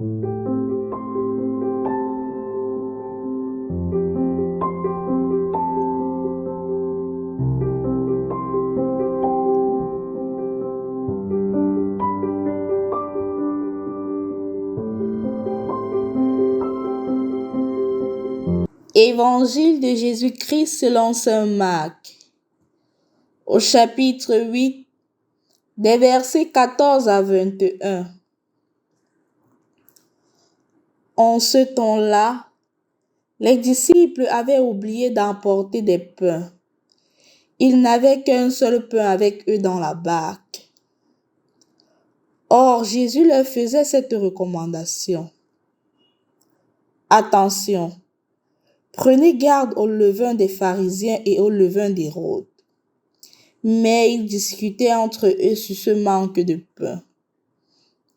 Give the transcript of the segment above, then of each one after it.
Évangile de Jésus-Christ selon saint Marc, au chapitre 8, des versets 14 à 21. En ce temps-là, les disciples avaient oublié d'emporter des pains. Ils n'avaient qu'un seul pain avec eux dans la barque. Or, Jésus leur faisait cette recommandation. Attention, prenez garde au levain des pharisiens et au levain d'Hérode. Mais ils discutaient entre eux sur ce manque de pain.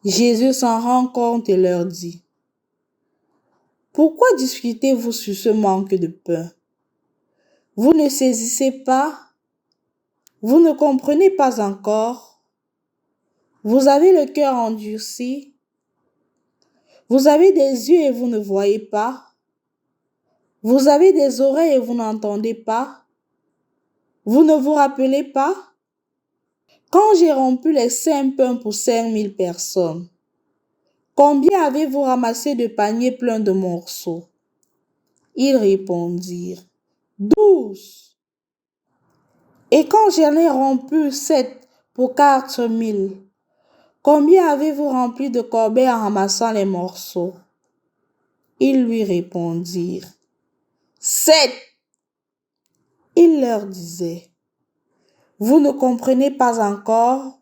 Jésus s'en rend compte et leur dit: Pourquoi discutez-vous sur ce manque de pain? Vous ne saisissez pas? Vous ne comprenez pas encore? Vous avez le cœur endurci? Vous avez des yeux et vous ne voyez pas? Vous avez des oreilles et vous n'entendez pas? Vous ne vous rappelez pas? Quand j'ai rompu les 5 pains pour 5000 personnes, combien avez-vous ramassé de paniers pleins de morceaux? Ils répondirent: 12. Et quand j'en ai rompu 7 pour 4000, combien avez-vous rempli de corbeilles en ramassant les morceaux? Ils lui répondirent: 7. Il leur disait: Vous ne comprenez pas encore?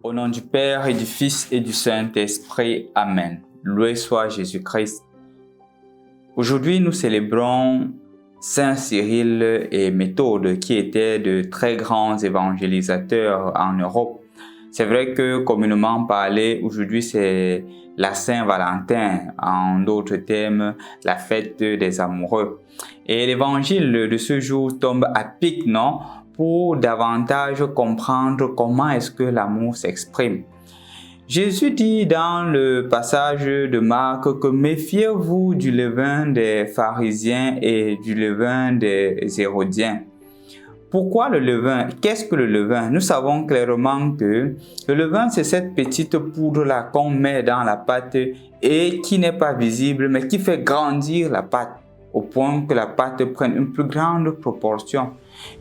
Au nom du Père et du Fils et du Saint-Esprit. Amen. Loué soit Jésus-Christ. Aujourd'hui, nous célébrons Saint Cyril et Méthode, qui étaient de très grands évangélisateurs en Europe. C'est vrai que communément parlé, aujourd'hui c'est la Saint-Valentin, en d'autres termes, la fête des amoureux. Et l'évangile de ce jour tombe à pic, non? Pour davantage comprendre comment est-ce que l'amour s'exprime. Jésus dit dans le passage de Marc que méfiez-vous du levain des pharisiens et du levain des hérodiens. Pourquoi le levain? Qu'est-ce que le levain? Nous savons clairement que le levain, c'est cette petite poudre-là qu'on met dans la pâte et qui n'est pas visible, mais qui fait grandir la pâte au point que la pâte prenne une plus grande proportion.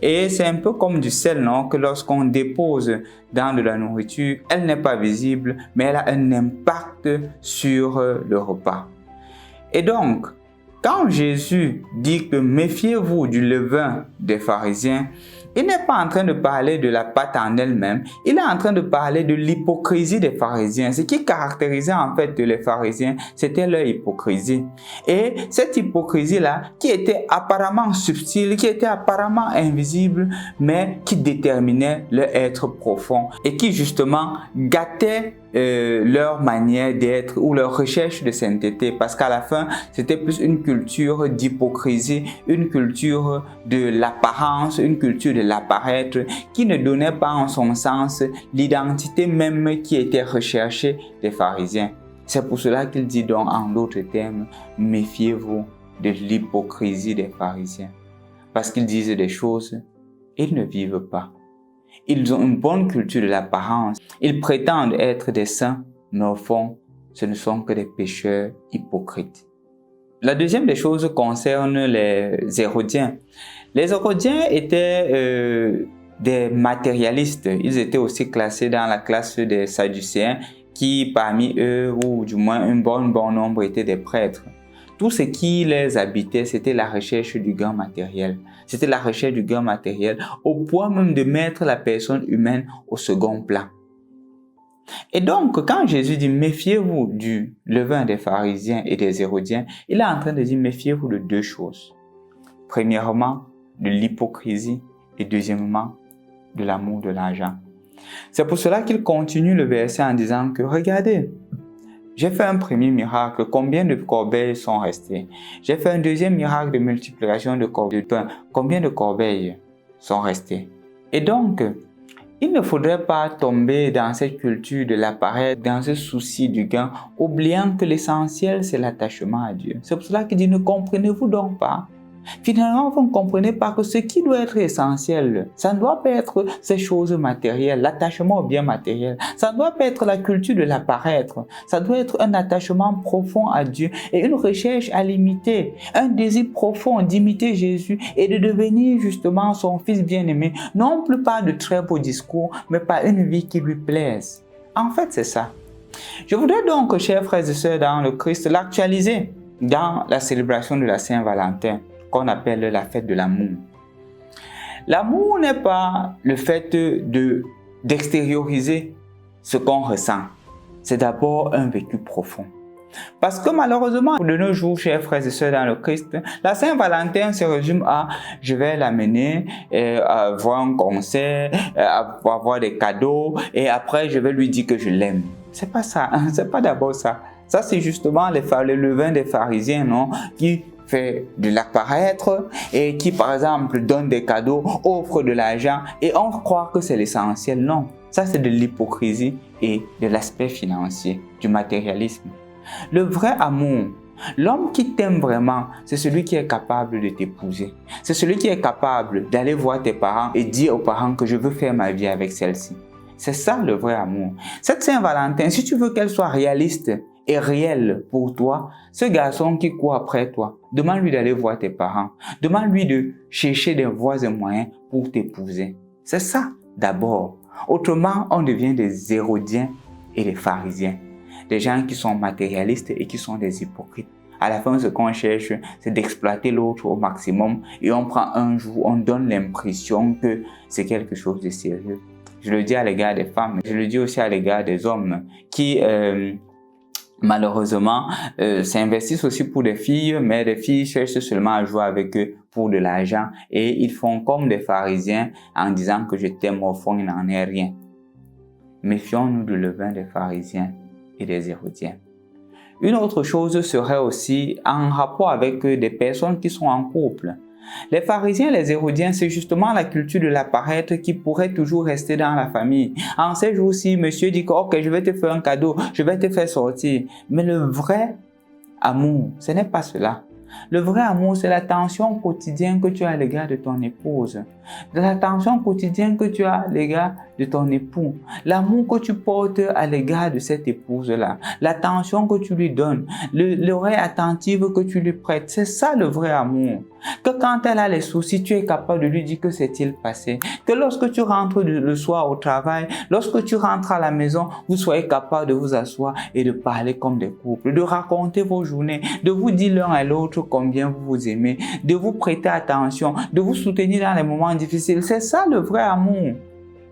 Et c'est un peu comme du sel, non? Que lorsqu'on dépose dans de la nourriture, elle n'est pas visible, mais elle a un impact sur le repas. Et donc, quand Jésus dit que méfiez-vous du levain des pharisiens, il n'est pas en train de parler de la pâte en elle-même, il est en train de parler de l'hypocrisie des pharisiens. Ce qui caractérisait en fait les pharisiens, c'était leur hypocrisie. Et cette hypocrisie-là, qui était apparemment subtile, qui était apparemment invisible, mais qui déterminait leur être profond et qui justement gâtait leur manière d'être ou leur recherche de sainteté, parce qu'à la fin c'était plus une culture d'hypocrisie, une culture de l'apparence, une culture de l'apparaître qui ne donnait pas en son sens l'identité même qui était recherchée des pharisiens. C'est pour cela qu'il dit donc en d'autres termes, méfiez-vous de l'hypocrisie des pharisiens, parce qu'ils disent des choses, ils ne vivent pas. Ils ont une bonne culture de l'apparence. Ils prétendent être des saints, mais au fond, ce ne sont que des pécheurs hypocrites. La deuxième des choses concerne les Hérodiens. Les Hérodiens étaient des matérialistes. Ils étaient aussi classés dans la classe des Sadducéens, qui parmi eux, ou du moins un bon nombre, étaient des prêtres. Tout ce qui les habitait, c'était la recherche du gain matériel. C'était la recherche du gain matériel au point même de mettre la personne humaine au second plan. Et donc, quand Jésus dit « méfiez-vous du levain des pharisiens et des hérodiens », il est en train de dire « méfiez-vous de deux choses. Premièrement, de l'hypocrisie et deuxièmement, de l'amour de l'argent. » C'est pour cela qu'il continue le verset en disant que « regardez, j'ai fait un premier miracle, combien de corbeilles sont restées? J'ai fait un deuxième miracle de multiplication de corbeilles de pain, combien de corbeilles sont restées? » Et donc, Il ne faudrait pas tomber dans cette culture de l'appareil, dans ce souci du gain, oubliant que l'essentiel, c'est l'attachement à Dieu. C'est pour cela qu'il dit, ne comprenez-vous donc pas? Finalement, vous ne comprenez pas que ce qui doit être essentiel, ça ne doit pas être ces choses matérielles, l'attachement au bien matériel. Ça ne doit pas être la culture de l'apparaître. Ça doit être un attachement profond à Dieu et une recherche à l'imiter, un désir profond d'imiter Jésus et de devenir justement son fils bien-aimé, non plus par de très beaux discours, mais par une vie qui lui plaise. En fait, c'est ça. Je voudrais donc, chers frères et sœurs dans le Christ, l'actualiser dans la célébration de la Saint-Valentin, qu'on appelle la fête de l'amour. L'amour n'est pas le fait d'extérioriser ce qu'on ressent. C'est d'abord un vécu profond. Parce que malheureusement, de nos jours, chers frères et sœurs dans le Christ, la Saint-Valentin se résume à « je vais l'amener à voir un concert, à avoir des cadeaux et après je vais lui dire que je l'aime ». C'est pas ça, c'est pas d'abord ça. Ça, c'est justement le levain des pharisiens, non, qui fait de l'apparaître et qui, par exemple, donne des cadeaux, offre de l'argent et on croit que c'est l'essentiel. Non, ça c'est de l'hypocrisie et de l'aspect financier, du matérialisme. Le vrai amour, l'homme qui t'aime vraiment, c'est celui qui est capable de t'épouser. C'est celui qui est capable d'aller voir tes parents et dire aux parents que je veux faire ma vie avec celle-ci. C'est ça le vrai amour. Cette Saint-Valentin, si tu veux qu'elle soit réaliste et réelle pour toi, ce garçon qui court après toi, demande-lui d'aller voir tes parents. Demande-lui de chercher des voies et moyens pour t'épouser. C'est ça d'abord. Autrement, on devient des hérodiens et des pharisiens. Des gens qui sont matérialistes et qui sont des hypocrites. À la fin, ce qu'on cherche, c'est d'exploiter l'autre au maximum et on prend un jour, on donne l'impression que c'est quelque chose de sérieux. Je le dis à l'égard des femmes, je le dis aussi à l'égard des hommes qui, malheureusement, s'investissent aussi pour des filles, mais les filles cherchent seulement à jouer avec eux pour de l'argent et ils font comme des pharisiens en disant que je t'aime au fond, il n'en est rien. Méfions-nous du levain des pharisiens et des hérodiens. Une autre chose serait aussi en rapport avec des personnes qui sont en couple. Les pharisiens et les hérodiens, c'est justement la culture de l'apparaître qui pourrait toujours rester dans la famille. En ces jours-ci, monsieur dit que ok, je vais te faire un cadeau, je vais te faire sortir. Mais le vrai amour, ce n'est pas cela. Le vrai amour, c'est l'attention quotidienne que tu as à l'égard de ton épouse. L'attention quotidienne que tu as à l'égard de ton époux. L'amour que tu portes à l'égard de cette épouse-là. L'attention que tu lui donnes. L'oreille attentive que tu lui prêtes. C'est ça le vrai amour. Que quand elle a les soucis, tu es capable de lui dire que s'est-il passé. Que lorsque tu rentres le soir au travail, lorsque tu rentres à la maison, vous soyez capable de vous asseoir et de parler comme des couples, de raconter vos journées, de vous dire l'un à l'autre combien vous vous aimez, de vous prêter attention, de vous soutenir dans les moments difficiles. C'est ça le vrai amour.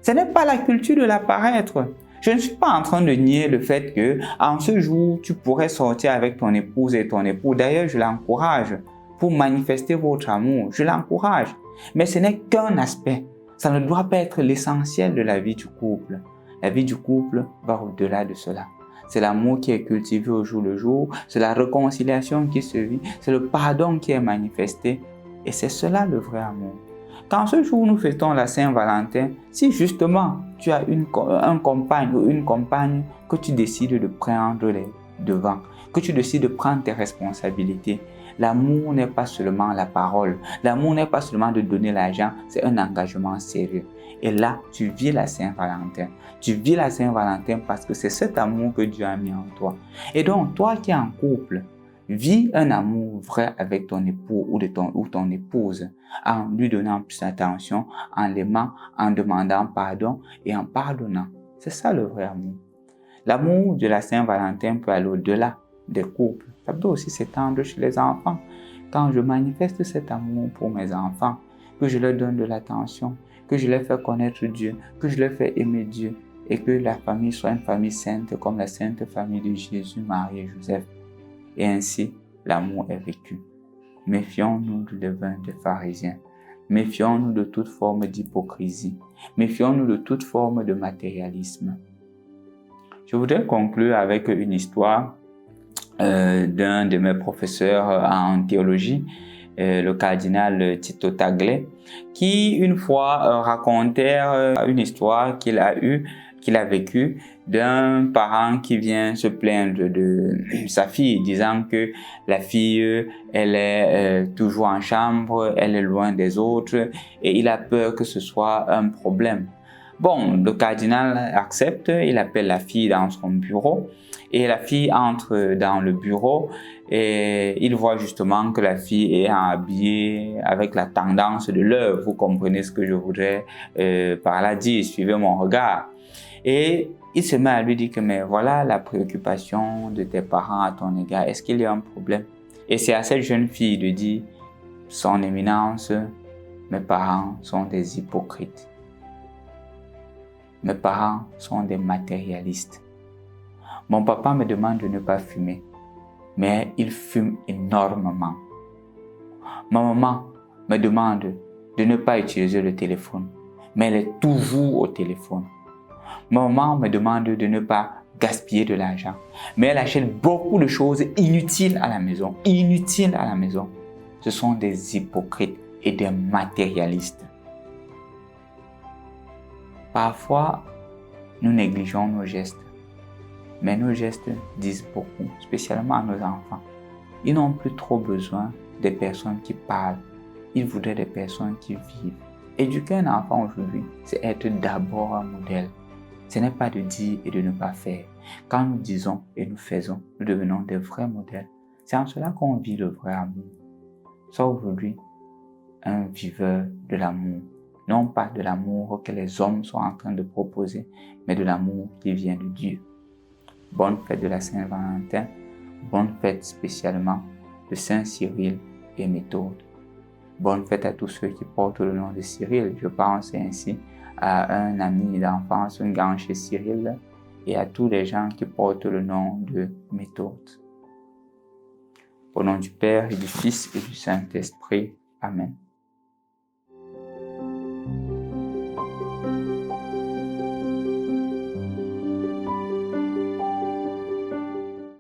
Ce n'est pas la culture de l'apparaître. Je ne suis pas en train de nier le fait que en ce jour, tu pourrais sortir avec ton épouse et ton époux. D'ailleurs, je l'encourage pour manifester votre amour. Je l'encourage. Mais ce n'est qu'un aspect. Ça ne doit pas être l'essentiel de la vie du couple. La vie du couple va au-delà de cela. C'est l'amour qui est cultivé au jour le jour. C'est la réconciliation qui se vit. C'est le pardon qui est manifesté. Et c'est cela le vrai amour. Quand ce jour nous fêtons la Saint-Valentin, si justement tu as un compagne ou une compagne que tu décides de prendre les devants, que tu décides de prendre tes responsabilités, l'amour n'est pas seulement la parole, l'amour n'est pas seulement de donner l'argent, c'est un engagement sérieux. Et là, tu vis la Saint-Valentin. Tu vis la Saint-Valentin parce que c'est cet amour que Dieu a mis en toi. Et donc, toi qui es en couple, vis un amour vrai avec ton époux ou ton épouse en lui donnant plus d'attention, en l'aimant, en demandant pardon et en pardonnant. C'est ça le vrai amour. L'amour de la Saint-Valentin peut aller au-delà des couples. Ça peut aussi s'étendre chez les enfants. Quand je manifeste cet amour pour mes enfants, que je leur donne de l'attention, que je leur fais connaître Dieu, que je leur fais aimer Dieu et que la famille soit une famille sainte comme la sainte famille de Jésus, Marie et Joseph. Et ainsi, l'amour est vécu. Méfions-nous du levain des pharisiens. Méfions-nous de toute forme d'hypocrisie. Méfions-nous de toute forme de matérialisme. Je voudrais conclure avec une histoire d'un de mes professeurs en théologie le cardinal Tito Tagle, qui une fois racontait une histoire qu'il a vécue d'un parent qui vient se plaindre de sa fille, disant que la fille, elle est toujours en chambre, elle est loin des autres et il a peur que ce soit un problème. Bon, le cardinal accepte, il appelle la fille dans son bureau et la fille entre dans le bureau et il voit justement que la fille est habillée avec la tendance de l'heure. Vous comprenez ce que je voudrais par là dire, suivez mon regard. Et il se met à lui dire que mais voilà la préoccupation de tes parents à ton égard, est-ce qu'il y a un problème? Et c'est à cette jeune fille de dire, son éminence, mes parents sont des hypocrites. Mes parents sont des matérialistes. Mon papa me demande de ne pas fumer, mais il fume énormément. Ma maman me demande de ne pas utiliser le téléphone, mais elle est toujours au téléphone. Ma maman me demande de ne pas gaspiller de l'argent, mais elle achète beaucoup de choses inutiles à la maison. Inutiles à la maison. Ce sont des hypocrites et des matérialistes. Parfois, nous négligeons nos gestes, mais nos gestes disent beaucoup, spécialement à nos enfants. Ils n'ont plus trop besoin des personnes qui parlent, ils voudraient des personnes qui vivent. Éduquer un enfant aujourd'hui, c'est être d'abord un modèle. Ce n'est pas de dire et de ne pas faire. Quand nous disons et nous faisons, nous devenons des vrais modèles. C'est en cela qu'on vit le vrai amour. Sois aujourd'hui un viveur de l'amour. Non pas de l'amour que les hommes sont en train de proposer, mais de l'amour qui vient de Dieu. Bonne fête de la Saint-Valentin, bonne fête spécialement de Saint Cyril et Méthode. Bonne fête à tous ceux qui portent le nom de Cyril. Je pense ainsi à un ami d'enfance, un grand chez Cyril, et à tous les gens qui portent le nom de Méthode. Au nom du Père et du Fils et du Saint-Esprit. Amen.